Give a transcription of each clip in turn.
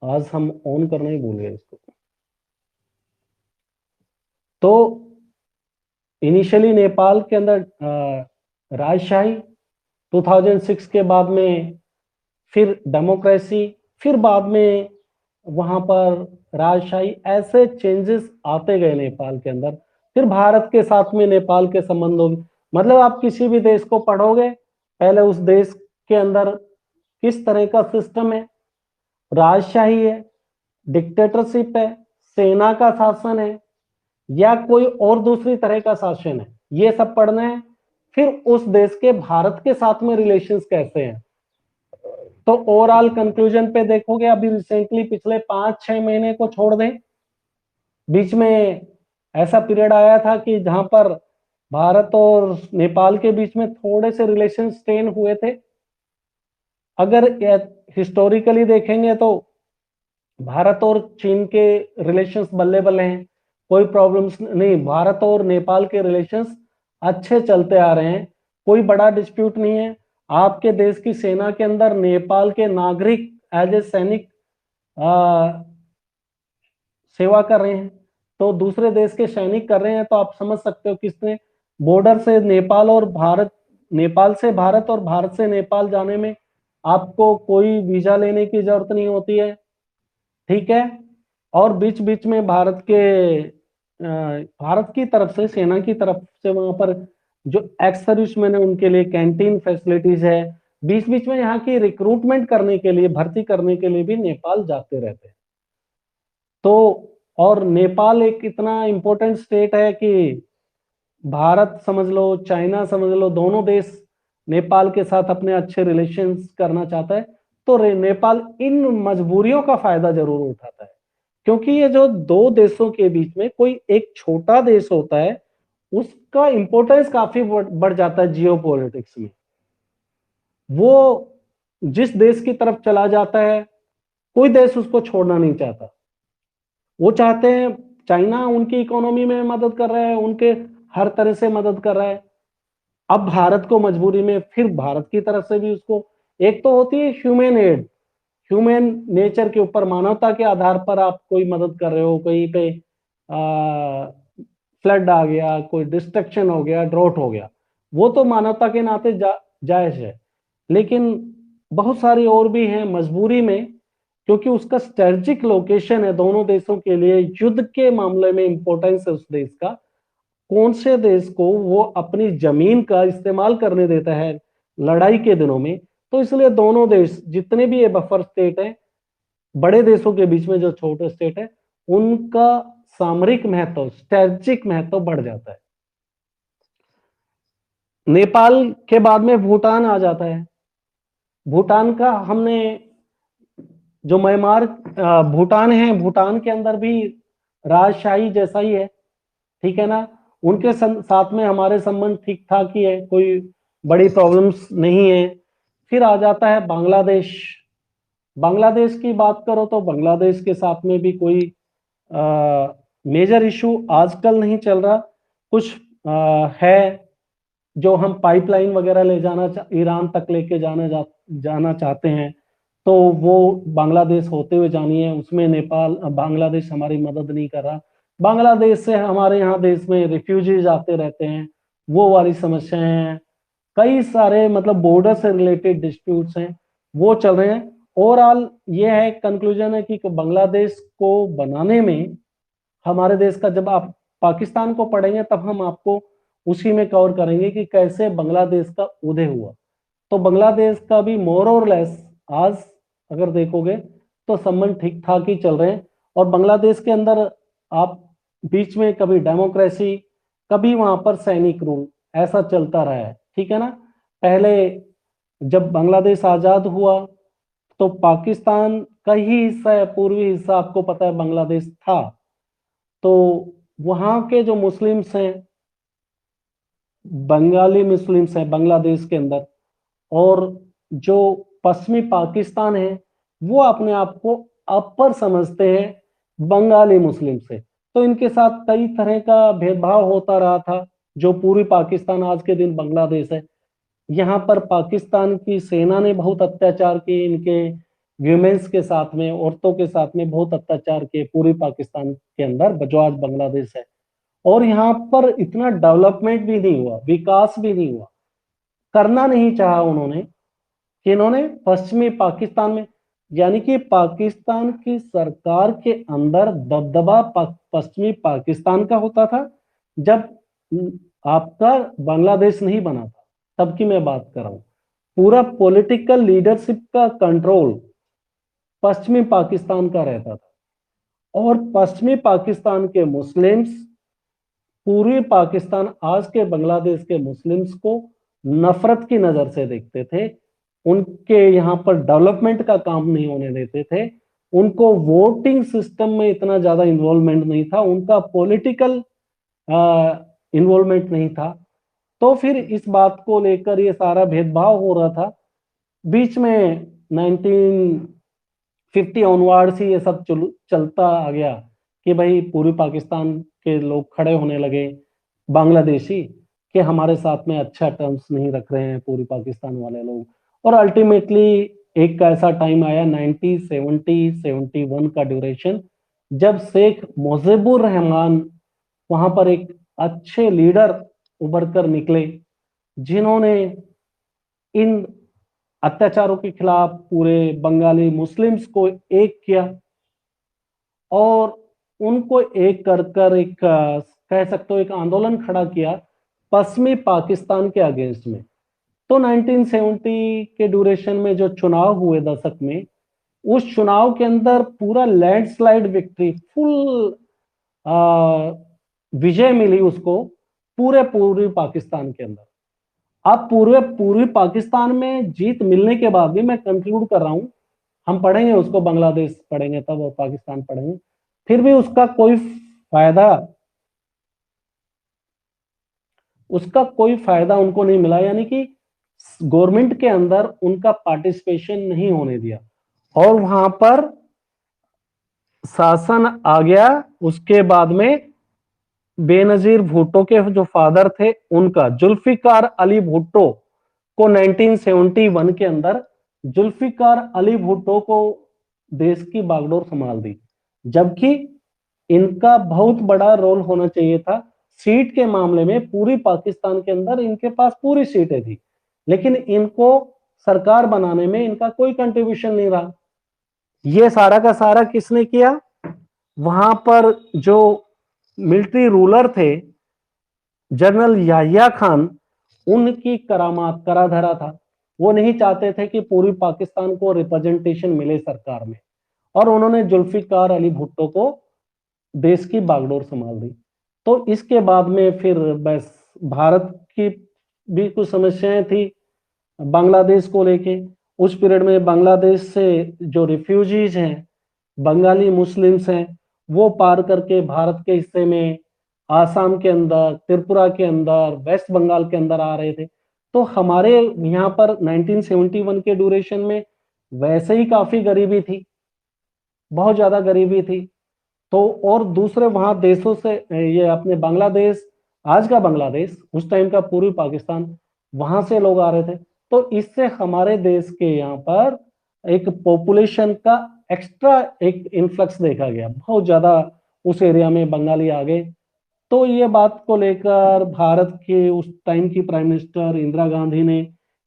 आज हम ऑन करना ही भूल गए इसको। तो इनिशियली नेपाल के अंदर राजशाही, 2006 के बाद में फिर डेमोक्रेसी, फिर बाद में वहां पर राजशाही, ऐसे चेंजेस आते गए नेपाल के अंदर। फिर भारत के साथ में नेपाल के संबंधों, मतलब आप किसी भी देश को पढ़ोगे, पहले उस देश के अंदर किस तरह का सिस्टम है, राजशाही है, डिक्टेटरशिप है, सेना का शासन है, या कोई और दूसरी तरह का शासन है, ये सब पढ़ना है। फिर उस देश के भारत के साथ में रिलेशंस कैसे हैं। तो ओवरऑल कंक्लूजन पे देखोगे, अभी रिसेंटली पिछले 5-6 महीने को छोड़ दें, बीच में ऐसा पीरियड आया था कि जहां पर भारत और नेपाल के बीच में थोड़े से रिलेशन स्ट्रेन हुए थे। अगर हिस्टोरिकली देखेंगे तो भारत और चीन के रिलेशंस बल्ले बल्ले हैं, कोई प्रॉब्लम्स नहीं। भारत और नेपाल के रिलेशंस अच्छे चलते आ रहे हैं, कोई बड़ा डिस्प्यूट नहीं है। आपके देश की सेना के अंदर नेपाल के नागरिक एज ए सैनिक सेवा कर रहे हैं, तो दूसरे देश के सैनिक कर रहे हैं, तो आप समझ सकते हो किसने बॉर्डर से नेपाल और भारत, नेपाल से भारत और भारत से नेपाल जाने में आपको कोई वीजा लेने की जरूरत नहीं होती है, ठीक है। और बीच बीच में भारत की तरफ से, सेना की तरफ से वहां पर जो एक्स सर्विसमैन है उनके लिए कैंटीन फैसिलिटीज है। बीच बीच में यहाँ की रिक्रूटमेंट करने के लिए, भर्ती करने के लिए भी नेपाल जाते रहते हैं। तो और नेपाल एक इतना इंपॉर्टेंट स्टेट है कि भारत समझ लो, चाइना समझ लो, दोनों देश नेपाल के साथ अपने अच्छे रिलेशंस करना चाहता है। तो नेपाल इन मजबूरियों का फायदा जरूर उठाता है, क्योंकि ये जो दो देशों के बीच में कोई एक छोटा देश होता है, उसका इंपॉर्टेंस काफी बढ़ जाता है जियो पॉलिटिक्स में। वो जिस देश की तरफ चला जाता है, कोई देश उसको छोड़ना नहीं चाहता। वो चाहते हैं, चाइना उनकी इकोनॉमी में मदद कर रहा है, उनके हर तरह से मदद कर रहा है। अब भारत को मजबूरी में फिर भारत की तरफ से भी उसको, एक तो होती है ह्यूमन एड, ह्यूमन नेचर के ऊपर, मानवता के आधार पर आप कोई मदद कर रहे हो, कहीं पे फ्लड आ गया, कोई डिस्ट्रक्शन हो गया, ड्रॉट हो गया, वो तो मानवता के नाते जायज है। लेकिन बहुत सारी और भी हैं मजबूरी में, क्योंकि उसका स्ट्रेटेजिक लोकेशन है दोनों देशों के लिए, युद्ध के मामले में इंपॉर्टेंस है उस देश का, कौन से देश को वो अपनी जमीन का इस्तेमाल करने देता है लड़ाई के दिनों में। तो इसलिए दोनों देश, जितने भी ये बफर स्टेट हैं, बड़े देशों के बीच में जो छोटे स्टेट है, उनका सामरिक महत्व, स्ट्रेटेजिक महत्व बढ़ जाता है। नेपाल के बाद में भूटान आ जाता है। भूटान का हमने जो म्यांमार, भूटान है, भूटान के अंदर भी राजशाही जैसा ही है, ठीक है ना। उनके साथ में हमारे संबंध ठीक ठाक ही है, कोई बड़ी प्रॉब्लम्स नहीं है। फिर आ जाता है बांग्लादेश। बांग्लादेश की बात करो तो बांग्लादेश के साथ में भी कोई मेजर इशू आजकल नहीं चल रहा। कुछ है जो हम पाइपलाइन वगैरह ले जाना, ईरान तक लेके जाना चाहते हैं, तो वो बांग्लादेश होते हुए जानी है, उसमें नेपाल, बांग्लादेश हमारी मदद नहीं कर रहा। बांग्लादेश से हमारे यहाँ देश में रिफ्यूजीज आते रहते हैं, वो वाली समस्याएं हैं। कई सारे मतलब बॉर्डर से रिलेटेड डिस्प्यूट्स हैं, वो चल रहे हैं। ओवरऑल ये है, कंक्लूजन है कि बांग्लादेश को बनाने में हमारे देश का, जब आप पाकिस्तान को पढ़ेंगे तब हम आपको उसी में कवर करेंगे कि कैसे बांग्लादेश का उदय हुआ। तो बांग्लादेश का भी मोर और लेस आज अगर देखोगे तो संबंध ठीक ठाक ही चल रहे हैं। और बांग्लादेश के अंदर आप बीच में कभी डेमोक्रेसी, कभी वहां पर सैनिक रूल, ऐसा चलता रहा है, ठीक है ना। पहले जब बांग्लादेश आजाद हुआ तो पाकिस्तान का ही हिस्सा है, पूर्वी हिस्सा आपको पता है बांग्लादेश था। तो वहां के जो मुस्लिम्स हैं, बंगाली मुस्लिम्स हैं बांग्लादेश के अंदर, और जो पश्चिमी पाकिस्तान है, वो अपने आप को अपर समझते हैं बंगाली मुस्लिम से। तो इनके साथ कई तरह का भेदभाव होता रहा था। जो पूर्वी पाकिस्तान आज के दिन बांग्लादेश है, यहाँ पर पाकिस्तान की सेना ने बहुत अत्याचार किए, इनके वीमेंस के साथ में, औरतों के साथ में बहुत अत्याचार किए पूरी पाकिस्तान के अंदर, जो आज बांग्लादेश है। और यहाँ पर इतना डेवलपमेंट भी नहीं हुआ, विकास भी नहीं हुआ, करना नहीं चाहा उन्होंने, कि इन्होंने पश्चिमी पाकिस्तान में, यानी कि पाकिस्तान की सरकार के अंदर दबदबा पश्चिमी पाकिस्तान का होता था जब आपका बांग्लादेश नहीं बना था, तब की मैं बात कर रहा हूं। पूरा पॉलिटिकल लीडरशिप का कंट्रोल पश्चिमी पाकिस्तान का रहता था, और पश्चिमी पाकिस्तान के मुस्लिम्स पूर्वी पाकिस्तान, आज के बांग्लादेश के मुस्लिम्स को नफरत की नजर से देखते थे, उनके यहाँ पर डेवलपमेंट का काम नहीं होने देते थे, उनको वोटिंग सिस्टम में इतना ज्यादा इन्वॉल्वमेंट नहीं था, उनका पॉलिटिकल इन्वॉल्वमेंट नहीं था। तो फिर इस बात को लेकर ये सारा भेदभाव हो रहा था। बीच में 1950 ऑनवर्ड से ये सब चलता आ गया कि भाई पूर्वी पाकिस्तान के लोग खड़े होने लगे, बांग्लादेशी, कि हमारे साथ में अच्छा टर्म्स नहीं रख रहे हैं पूर्वी पाकिस्तान वाले लोग। और अल्टीमेटली एक ऐसा टाइम आया 1971 का ड्यूरेशन, जब शेख मुजीबुर रहमान वहां पर एक अच्छे लीडर उभर कर निकले, जिन्होंने इन अत्याचारों के खिलाफ पूरे बंगाली मुस्लिम्स को एक किया, और उनको एक कर कर एक कह सकते हो एक आंदोलन खड़ा किया पश्चिमी पाकिस्तान के अगेंस्ट में। तो 1970 के ड्यूरेशन में जो चुनाव हुए दशक में, उस चुनाव के अंदर पूरा लैंडस्लाइड विक्ट्री, फुल विजय मिली उसको पूरे पूर्वी पाकिस्तान के अंदर। अब पूरे पूर्वी पाकिस्तान में जीत मिलने के बाद भी, मैं कंक्लूड कर रहा हूं, हम पढ़ेंगे उसको, बांग्लादेश पढ़ेंगे तब और पाकिस्तान पढ़ेंगे, फिर भी उसका कोई फायदा उनको नहीं मिला, यानी कि गवर्नमेंट के अंदर उनका पार्टिसिपेशन नहीं होने दिया, और वहां पर शासन आ गया। उसके बाद में बेनजीर भुट्टो के जो फादर थे, उनका जुल्फिकार अली भुट्टो को 1971 के अंदर जुल्फिकार अली भुट्टो को देश की बागडोर संभाल दी, जबकि इनका बहुत बड़ा रोल होना चाहिए था सीट के मामले में। पूरी पाकिस्तान के अंदर इनके पास पूरी सीटें थी, लेकिन इनको सरकार बनाने में इनका कोई कंट्रीब्यूशन नहीं रहा। ये सारा का सारा किसने किया? वहां पर जो मिलिट्री रूलर थे जनरल याहिया खान, उनकी करामात करा धरा था। वो नहीं चाहते थे कि पूरी पाकिस्तान को रिप्रेजेंटेशन मिले सरकार में, और उन्होंने जुल्फिकार अली भुट्टो को देश की बागडोर संभाल दी। तो इसके बाद में फिर बस भारत की भी कुछ समस्याएं थी बांग्लादेश को लेके। उस पीरियड में बांग्लादेश से जो रिफ्यूजीज हैं, बंगाली मुस्लिम्स हैं, वो पार करके भारत के हिस्से में, आसाम के अंदर, त्रिपुरा के अंदर, वेस्ट बंगाल के अंदर आ रहे थे। तो हमारे यहाँ पर 1971 के ड्यूरेशन में वैसे ही काफी गरीबी थी, बहुत ज्यादा गरीबी थी। तो और दूसरे वहां देशों से, ये अपने बांग्लादेश, आज का बांग्लादेश, उस टाइम का पूर्वी पाकिस्तान, वहां से लोग आ रहे थे। तो इससे हमारे देश के यहाँ पर एक पॉपुलेशन का एक्स्ट्रा एक इन्फ्लक्स देखा गया, बहुत ज्यादा उस एरिया में बंगाली आ गए। तो ये बात को लेकर भारत के उस टाइम की प्राइम मिनिस्टर इंदिरा गांधी ने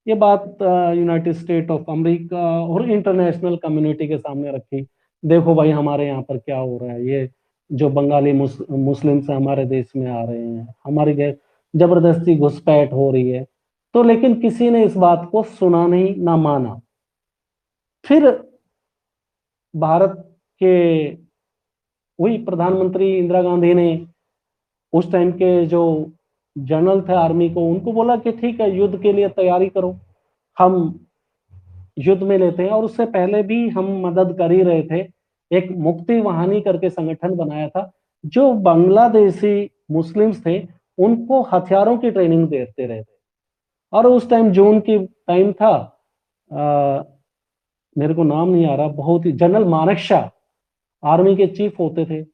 ये बात यूनाइटेड स्टेट ऑफ अमेरिका और इंटरनेशनल कम्युनिटी के सामने रखी। देखो भाई हमारे यहाँ पर क्या हो रहा है, ये जो बंगाली मुस्लिम्स हमारे देश में आ रहे हैं, हमारी जबरदस्ती घुसपैठ हो रही है। तो लेकिन किसी ने इस बात को सुना नहीं, ना माना। फिर भारत के वही प्रधानमंत्री इंदिरा गांधी ने उस टाइम के जो जनरल थे आर्मी को, उनको बोला कि ठीक है, युद्ध के लिए तैयारी करो, हम युद्ध में लेते हैं। और उससे पहले भी हम मदद कर ही रहे थे। एक मुक्ति वाहिनी करके संगठन बनाया था, जो बांग्लादेशी मुस्लिम्स थे उनको हथियारों की ट्रेनिंग देते रहे थे। और उस टाइम जून की टाइम था, मेरे को नाम नहीं आ रहा, बहुत ही, जनरल मानेकशॉ आर्मी के चीफ होते थे,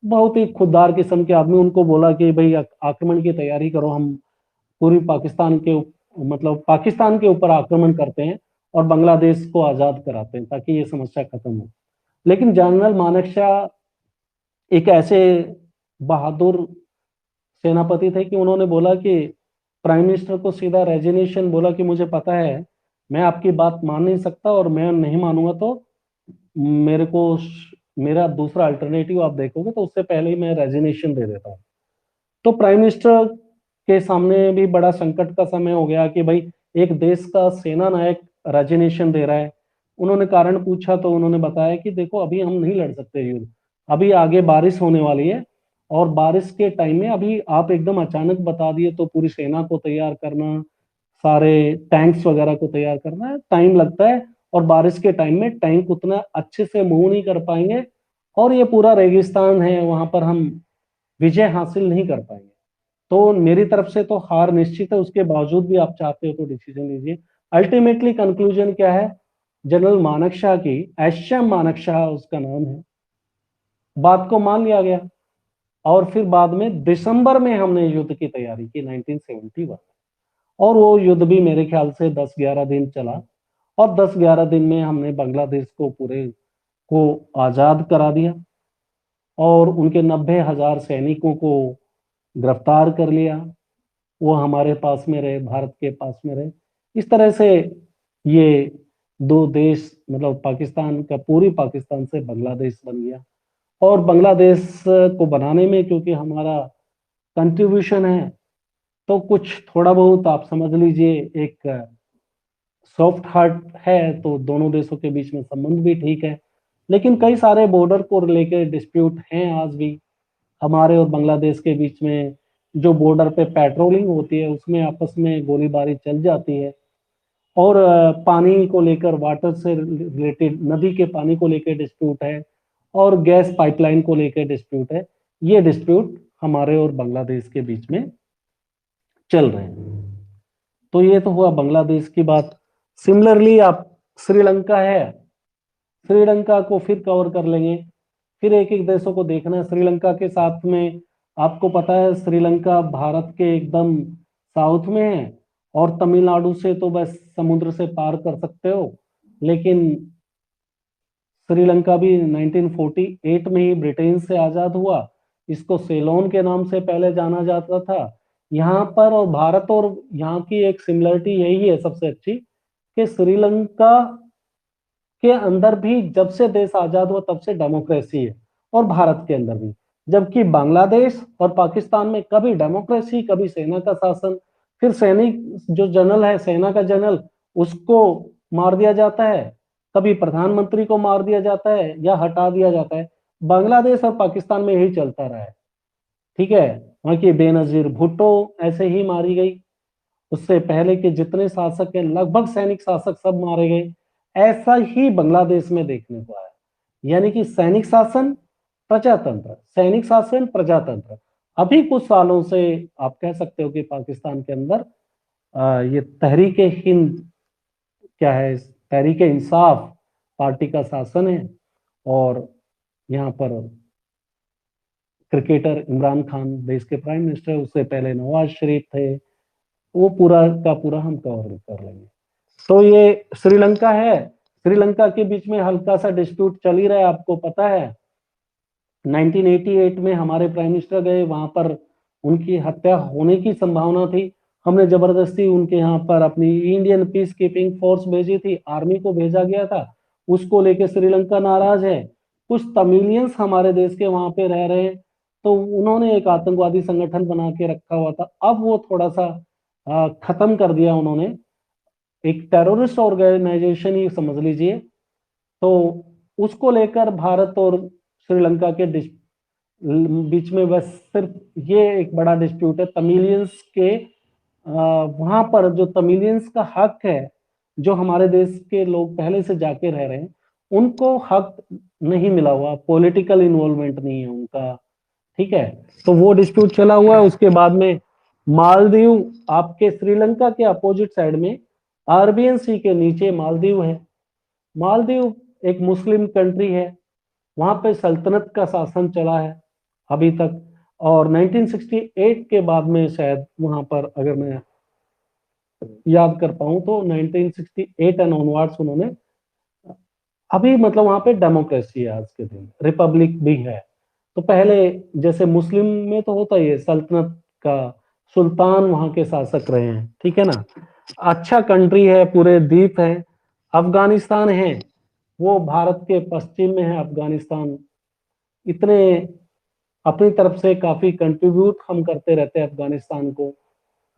बहुत ही खुददार किस्म के आदमी। उनको बोला कि भाई आक्रमण की तैयारी करो, हम पूरी पाकिस्तान के मतलब पाकिस्तान के ऊपर आक्रमण करते हैं। और बांग्लादेश को आजाद कराते हैं ताकि ये समस्या खत्म हो। लेकिन जनरल मानेकशॉ एक ऐसे बहादुर सेनापति थे कि उन्होंने बोला कि प्राइम मिनिस्टर को सीधा रेजिग्नेशन बोला कि मुझे पता है मैं आपकी बात मान नहीं सकता और मैं नहीं मानूंगा तो मेरे को मेरा दूसरा अल्टरनेटिव आप देखोगे तो उससे पहले ही मैं रेजिग्नेशन दे देता हूँ। तो प्राइम मिनिस्टर के सामने भी बड़ा संकट का समय हो गया कि भाई एक देश का सेना नायक रेजिग्नेशन दे रहा है। उन्होंने कारण पूछा तो उन्होंने बताया कि देखो अभी हम नहीं लड़ सकते युद्ध, अभी आगे बारिश होने वाली है और बारिश के टाइम में अभी आप एकदम अचानक बता दिए तो पूरी सेना को तैयार करना, सारे टैंक्स वगैरह को तैयार करना है, टाइम लगता है और बारिश के टाइम में टैंक उतना अच्छे से मूव नहीं कर पाएंगे और ये पूरा रेगिस्तान है, वहां पर हम विजय हासिल नहीं कर पाएंगे। तो मेरी तरफ से तो हार निश्चित है, उसके बावजूद भी आप चाहते हो तो डिसीजन लीजिए। अल्टीमेटली कंक्लूजन क्या है, जनरल मानेकशॉ की, एशम मानेकशॉ उसका नाम है, बात को मान लिया गया और फिर बाद में दिसंबर में हमने युद्ध की तैयारी की 1971 और वो युद्ध भी मेरे ख्याल से 10-11 दिन चला और 10-11 दिन में हमने बांग्लादेश को पूरे को आजाद करा दिया और उनके 90,000 सैनिकों को गिरफ्तार कर लिया। वो हमारे पास में रहे, भारत के पास में रहे। इस तरह से ये दो देश, मतलब पाकिस्तान का, पूरी पाकिस्तान से बांग्लादेश बन गया। और बांग्लादेश को बनाने में क्योंकि हमारा कंट्रीब्यूशन है तो कुछ थोड़ा बहुत आप समझ लीजिए एक सॉफ्ट हार्ट है, तो दोनों देशों के बीच में संबंध भी ठीक है। लेकिन कई सारे बॉर्डर को लेकर डिस्प्यूट हैं आज भी हमारे और बांग्लादेश के बीच में। जो बॉर्डर पे पेट्रोलिंग होती है उसमें आपस में गोलीबारी चल जाती है और पानी को लेकर, वाटर से रिलेटेड नदी के पानी को लेकर डिस्प्यूट है और गैस पाइपलाइन को लेकर डिस्प्यूट है। ये डिस्प्यूट हमारे और बांग्लादेश के बीच में चल रहे हैं। तो ये तो हुआ बांग्लादेश की बात। सिमिलरली आप श्रीलंका है, श्रीलंका को फिर कवर कर लेंगे। फिर एक एक देशों को देखना है। श्रीलंका के साथ में आपको पता है श्रीलंका भारत के एकदम साउथ में है और तमिलनाडु से तो बस समुद्र से पार कर सकते हो। लेकिन श्रीलंका भी 1948 में ही ब्रिटेन से आजाद हुआ। इसको सेलोन के नाम से पहले जाना जाता था। यहाँ पर और भारत और यहाँ की एक सिमिलरिटी यही है सबसे अच्छी कि श्रीलंका के अंदर भी जब से देश आजाद हुआ तब से डेमोक्रेसी है और भारत के अंदर भी। जबकि बांग्लादेश और पाकिस्तान में कभी डेमोक्रेसी, कभी सेना का शासन, फिर सैनिक जो जनरल है, सेना का जनरल, उसको मार दिया जाता है, कभी प्रधानमंत्री को मार दिया जाता है या हटा दिया जाता है। बांग्लादेश और पाकिस्तान में यही चलता रहा है। ठीक है, वहां की बेनजीर भुट्टो ऐसे ही मारी गई, उससे पहले के जितने शासक हैं लगभग सैनिक शासक सब मारे गए। ऐसा ही बांग्लादेश में देखने को आया, यानी कि सैनिक शासन प्रजातंत्र, सैनिक शासन प्रजातंत्र। अभी कुछ सालों से आप कह सकते हो कि पाकिस्तान के अंदर ये तहरीक हिंद क्या है, तहरीक इंसाफ पार्टी का शासन है और यहाँ पर क्रिकेटर इमरान खान देश के प्राइम मिनिस्टर, उससे पहले नवाज शरीफ थे। वो पूरा का पूरा हम कवर कर लेंगे। तो ये श्रीलंका है, श्रीलंका के बीच में हल्का सा डिस्प्यूट चल ही रहा है, आपको पता है। 1988 में हमारे प्राइम मिनिस्टर गए वहां पर, उनकी हत्या होने की संभावना थी। हमने जबरदस्ती उनके यहाँ पर अपनी इंडियन पीस कीपिंग फोर्स भेजी थी, आर्मी को भेजा गया था। उसको लेके श्रीलंका नाराज है। कुछ तमिलियंस हमारे देश के वहां पे रह रहे हैं, तो उन्होंने एक आतंकवादी संगठन बना के रखा हुआ था। अब वो थोड़ा सा खत्म कर दिया उन्होंने, एक टेररिस्ट ऑर्गेनाइजेशन ही समझ लीजिए। तो उसको लेकर भारत और श्रीलंका के बीच में बस सिर्फ ये एक बड़ा डिस्प्यूट है तमिलियंस के। वहां पर जो तमिलियंस का हक है, जो हमारे देश के लोग पहले से जाके रह रहे हैं, उनको हक नहीं मिला हुआ, पॉलिटिकल इन्वॉल्वमेंट नहीं है उनका। ठीक है, तो वो डिस्प्यूट चला हुआ है। उसके बाद में मालदीव, आपके श्रीलंका के अपोजिट साइड में अरबियन सी के नीचे मालदीव है। मालदीव एक मुस्लिम कंट्री है, वहां पे सल्तनत का शासन चला है अभी तक। और 1968 के बाद में शायद वहां पर, अगर मैं याद कर पाऊं तो 1968 एंड ऑनवर्ड्स उन्होंने, अभी मतलब वहां पे डेमोक्रेसी है आज के दिन, रिपब्लिक भी है। तो पहले जैसे मुस्लिम में तो होता ही है, सल्तनत का सुल्तान वहां के शासक रहे हैं, ठीक है ना। अच्छा कंट्री है, पूरे द्वीप है। अफगानिस्तान है, वो भारत के पश्चिम में है अफगानिस्तान। इतने अपनी तरफ से काफी कंट्रीब्यूट हम करते रहते हैं अफगानिस्तान को,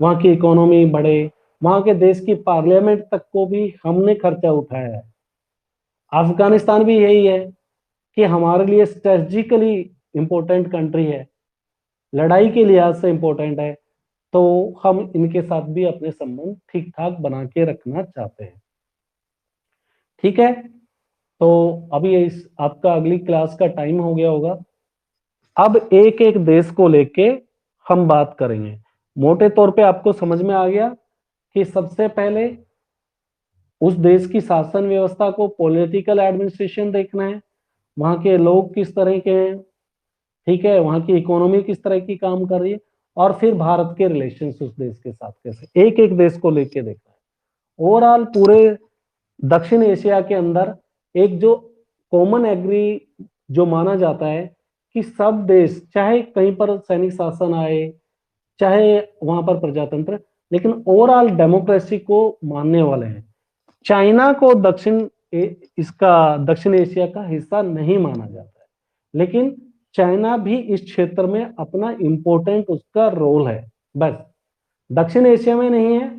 वहां की इकोनॉमी बढ़े, वहां के देश की पार्लियामेंट तक को भी हमने खर्चा उठाया है। अफगानिस्तान भी यही है कि हमारे लिए स्ट्रेटजिकली इंपॉर्टेंट कंट्री है, लड़ाई के लिहाज से इंपॉर्टेंट है। तो हम इनके साथ भी अपने संबंध ठीक ठाक बना के रखना चाहते हैं। ठीक है, तो अभी इस आपका अगली क्लास का टाइम हो गया होगा। अब एक एक देश को लेके हम बात करेंगे। मोटे तौर पे आपको समझ में आ गया कि सबसे पहले उस देश की शासन व्यवस्था को, पॉलिटिकल एडमिनिस्ट्रेशन देखना है, वहां के लोग किस तरह के हैं, ठीक है, वहां की इकोनॉमी किस तरह की काम कर रही है, और फिर भारत के रिलेशंस उस देश के साथ कैसे, एक एक देश को लेके देखना है। ओवरऑल पूरे दक्षिण एशिया के अंदर एक जो कॉमन एग्री जो माना जाता है कि सब देश, चाहे कहीं पर सैनिक शासन आए, चाहे वहां पर प्रजातंत्र, लेकिन ओवरऑल डेमोक्रेसी को मानने वाले हैं। चाइना को इसका दक्षिण एशिया का हिस्सा नहीं माना जाता है, लेकिन चाइना भी इस क्षेत्र में अपना इंपॉर्टेंट उसका रोल है। बस दक्षिण एशिया में नहीं है,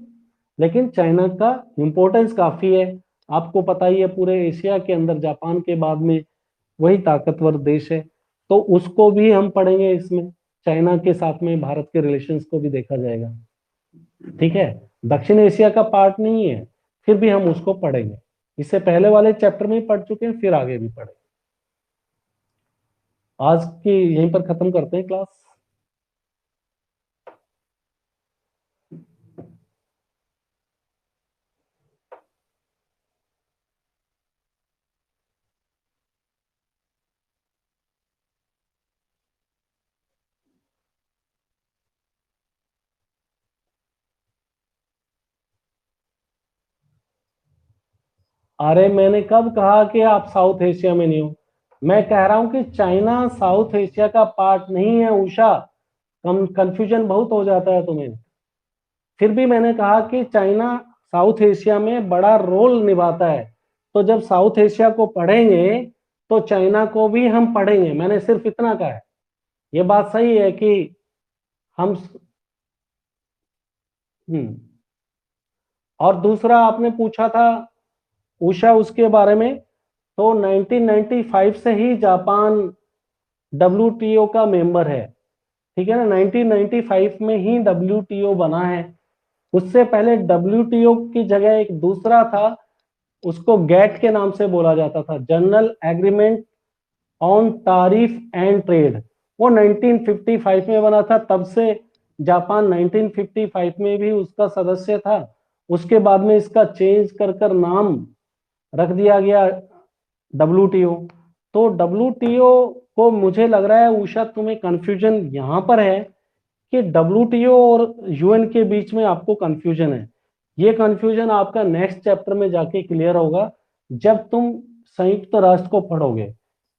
लेकिन चाइना का इंपॉर्टेंस काफी है। आपको पता ही है, पूरे एशिया के अंदर जापान के बाद में वही ताकतवर देश है। तो उसको भी हम पढ़ेंगे इसमें, चाइना के साथ में भारत के रिलेशंस को भी देखा जाएगा। ठीक है, दक्षिण एशिया का पार्ट नहीं है, फिर भी हम उसको पढ़ेंगे। इससे पहले वाले चैप्टर में ही पढ़ चुके हैं, फिर आगे भी पढ़ेंगे। आज की यहीं पर खत्म करते हैं क्लास। अरे मैंने कब कहा कि आप साउथ एशिया में नहीं हो? मैं कह रहा हूं कि चाइना साउथ एशिया का पार्ट नहीं है उषा। कम कंफ्यूजन बहुत हो जाता है तुम्हें। फिर भी मैंने कहा कि चाइना साउथ एशिया में बड़ा रोल निभाता है। तो जब साउथ एशिया को पढ़ेंगे तो चाइना को भी हम पढ़ेंगे, मैंने सिर्फ इतना कहा है। ये बात सही है कि हम हम्म। और दूसरा आपने पूछा था उषा उसके बारे में, तो 1995 से ही जापान डब्ल्यूटीओ का मेंबर है। ठीक है ना, 1995 में ही डब्ल्यूटीओ बना है। उससे पहले डब्ल्यूटीओ की जगह एक दूसरा था, उसको गैट के नाम से बोला जाता था, जनरल एग्रीमेंट ऑन तारीफ एंड ट्रेड। वो 1955 में बना था, तब से जापान 1955 में भी उसका सदस्य था। उसके बाद में इसका चेंज कर कर नाम रख दिया गया डब्ल्यूटीओ। तो डब्ल्यूटीओ को मुझे लग रहा है उषा तुम्हें कंफ्यूजन यहां पर है कि डब्ल्यूटीओ और यूएन के बीच में आपको कंफ्यूजन है। ये कंफ्यूजन आपका नेक्स्ट चैप्टर में जाके क्लियर होगा, जब तुम संयुक्त राष्ट्र को पढ़ोगे।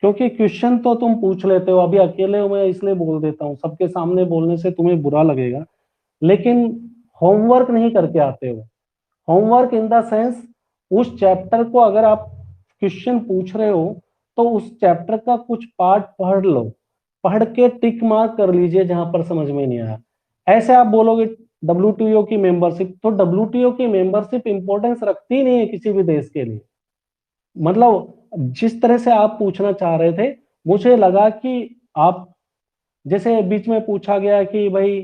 क्योंकि क्वेश्चन तो तुम पूछ लेते हो, अभी अकेले हो मैं इसलिए बोल देता हूँ, सबके सामने बोलने से तुम्हें बुरा लगेगा, लेकिन होमवर्क नहीं करके आते हो। होमवर्क इन द सेंस, उस चैप्टर को अगर आप क्वेश्चन पूछ रहे हो तो उस चैप्टर का कुछ पार्ट पढ़ लो, पढ़ के टिक मार्क कर लीजिए जहां पर समझ में नहीं आया। ऐसे आप बोलोगे डब्ल्यूटीओ की मेंबरशिप, तो डब्ल्यूटीओ की मेंबरशिप इंपॉर्टेंस रखती नहीं है किसी भी देश के लिए। मतलब जिस तरह से आप पूछना चाह रहे थे, मुझे लगा कि आप, जैसे बीच में पूछा गया कि भाई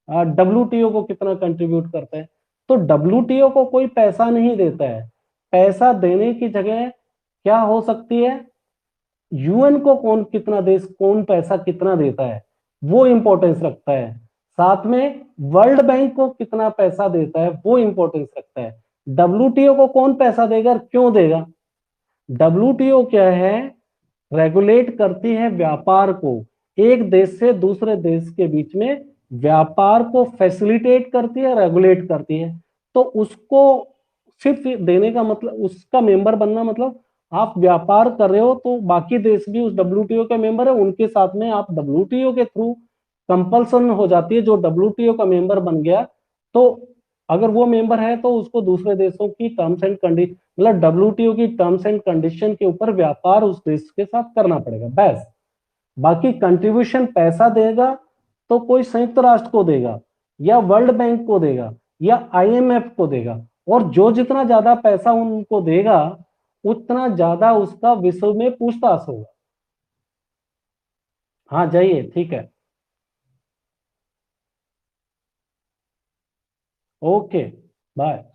डब्ल्यूटीओ को कितना कंट्रीब्यूट करता है, तो डब्ल्यूटीओ को कोई पैसा नहीं देता है। पैसा देने की जगह क्या हो सकती है, यूएन को कौन कितना देश कौन पैसा कितना देता है, वो इंपॉर्टेंस रखता है। साथ में वर्ल्ड बैंक को कितना पैसा देता है, वो इंपॉर्टेंस रखता है। डब्ल्यूटीओ को कौन पैसा देगा, क्यों देगा? डब्ल्यूटीओ क्या है, रेगुलेट करती है व्यापार को, एक देश से दूसरे देश के बीच में व्यापार को फैसिलिटेट करती है, रेगुलेट करती है। तो उसको सिर्फ देने का मतलब, उसका मेंबर बनना मतलब आप व्यापार कर रहे हो तो बाकी देश भी उस डब्ल्यूटीओ के मेंबर है, उनके साथ में आप डब्ल्यूटीओ के थ्रू कंपल्सन हो जाती है। जो डब्ल्यूटीओ का मेंबर बन गया तो अगर वो मेंबर है तो उसको दूसरे देशों की टर्म्स एंड कंडीशन, मतलब डब्ल्यूटीओ की टर्म्स एंड कंडीशन के ऊपर व्यापार उस देश के साथ करना पड़ेगा बस। बाकी कंट्रीब्यूशन पैसा देगा तो कोई संयुक्त राष्ट्र को देगा या वर्ल्ड बैंक को देगा या आईएमएफ को देगा, और जो जितना ज्यादा पैसा उनको देगा उतना ज्यादा उसका विश्व में पूछताछ होगा। हाँ जाइए, ठीक है। Okay, bye.